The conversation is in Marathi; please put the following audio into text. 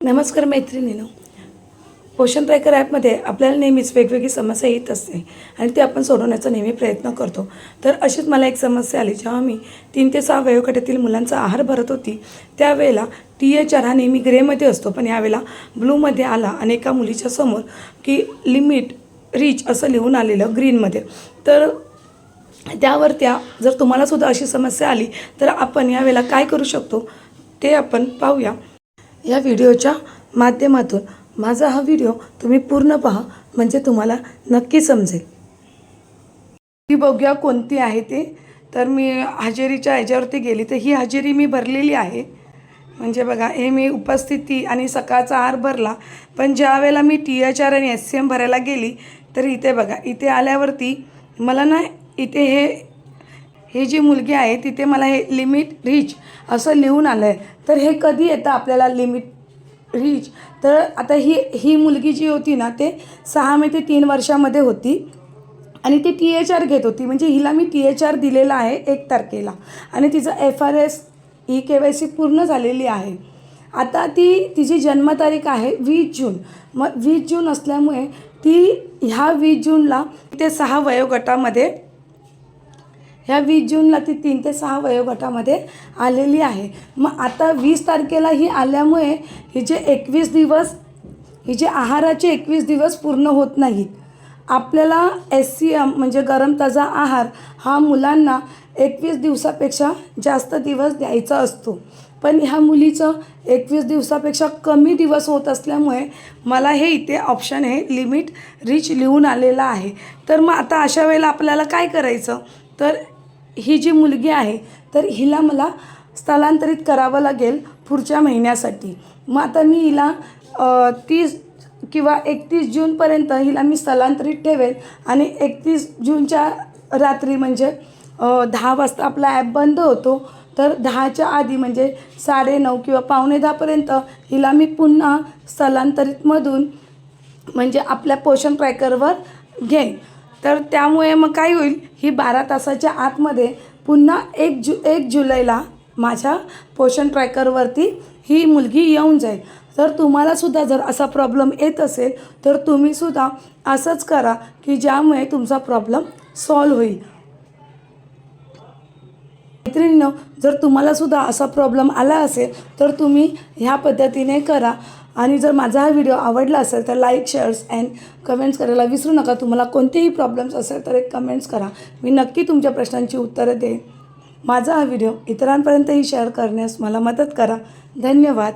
नमस्कार मैत्रिणींनो. पोषण ट्रॅकर ॲपमध्ये आपल्याला नेहमीच वेगवेगळी समस्या येत असते आणि ते आपण सोडवण्याचा नेहमी प्रयत्न करतो. तर अशीच मला एक समस्या आली जेव्हा मी 3 ते 6 वयोगटातील मुलांचा आहार भरत होती. त्यावेळेला THR हा नेहमी ग्रेमध्ये असतो, पण यावेळेला ब्लूमध्ये आला आणि एका मुलीच्या समोर की लिमिट रीच असं लिहून आलेलं ग्रीनमध्ये. तर त्यावर जर तुम्हालासुद्धा अशी समस्या आली तर आपण यावेळेला काय करू शकतो ते आपण पाहूया या व्हिडिओच्या माध्यमातून. माझा हा व्हिडिओ तुम्ही पूर्ण पहा, म्हणजे तुम्हाला नक्की समजेल. ती बघूया कोणती आहे ते. तर मी हजेरीच्या ह्याच्यावरती गेली तर ही हजेरी मी भरलेली आहे. म्हणजे बघा, हे मी उपस्थिती आणि सकाळचा आहार भरला. पण ज्या वेळेला मी THR आणि SCM भरायला गेली तर इथे बघा, इथे आल्यावरती मला ना इथे हे जी मुलगी आहे तिथे मला हे लिमिट रीच असं लिहून आलं आहे. तर हे कधी येतं आपल्याला लिमिट रीच? तर आता ही मुलगी जी होती ना ते 6 ते 3 वर्षामध्ये होती आणि ती THR घेत होती. म्हणजे हिला मी THR दिलेला आहे 1 तारखेला आणि तिचं FRS KYC पूर्ण झालेली आहे. आता तिची जन्मतारीख आहे 20 जून. मग 20 जून असल्यामुळे ती ह्या 20 जूनला ते 6 वयोगटामध्ये ह्या 20 जूनला ती 3 ते 6 वयोगटामध्ये आलेली आहे. मग आता 20 तारखेला ही आल्यामुळे हिचे 21 दिवस, हिचे आहाराचे 21 दिवस पूर्ण होत नाहीत. आपल्याला SCM म्हणजे गरम ताजा आहार हा मुलांना 21 दिवसापेक्षा जास्त दिवस द्यायचा असतो. पण ह्या मुलीचं 21 दिवसापेक्षा कमी दिवस होत असल्यामुळे मला हे इथे ऑप्शन हे लिमिट रीच लिहून आलेलं आहे. तर मग आता अशा वेळेला आपल्याला काय करायचं? तर ही जी मुलगी आहे तर हिला मला स्थलांतरित करावं लागेल पुढच्या महिन्यासाठी. मग आता मी हिला 30 किंवा 31 जूनपर्यंत हिला मी स्थलांतरित ठेवेल आणि 31 जूनच्या रात्री म्हणजे 10 वाजता आपला ॲप बंद होतो. तर 10च्या आधी म्हणजे 9:30 किंवा 9:45पर्यंत हिला मी पुन्हा स्थलांतरितमधून म्हणजे आपल्या पोषण ट्रॅकरवर घेईन. तर त्यामुळे मग काय होईल, ही 12 तासाच्या आतमध्ये पुन्हा 1 जुलैला माझ्या पोषण ट्रॅकरवरती ही मुलगी येऊन जाईल. तर तुम्हालासुद्धा जर असा प्रॉब्लेम येत असेल तर तुम्हीसुद्धा असंच करा की ज्यामुळे तुमचा प्रॉब्लेम सॉल्व्ह होईल. मैत्रिणींनो, जर तुम्हालासुद्धा असा प्रॉब्लेम आला असेल तर तुम्ही ह्या पद्धतीने करा. आणि जर माझा हा व्हिडिओ आवडला असेल तर लाईक, शेअर्स अँड कमेंट्स करायला विसरू नका. तुम्हाला कोणतेही प्रॉब्लेम्स असेल तर एक कमेंट्स करा, मी नक्की तुमच्या प्रश्नांची उत्तरं देईन. माझा हा व्हिडिओ इतरांपर्यंतही शेअर करण्यास मला मदत करा. धन्यवाद.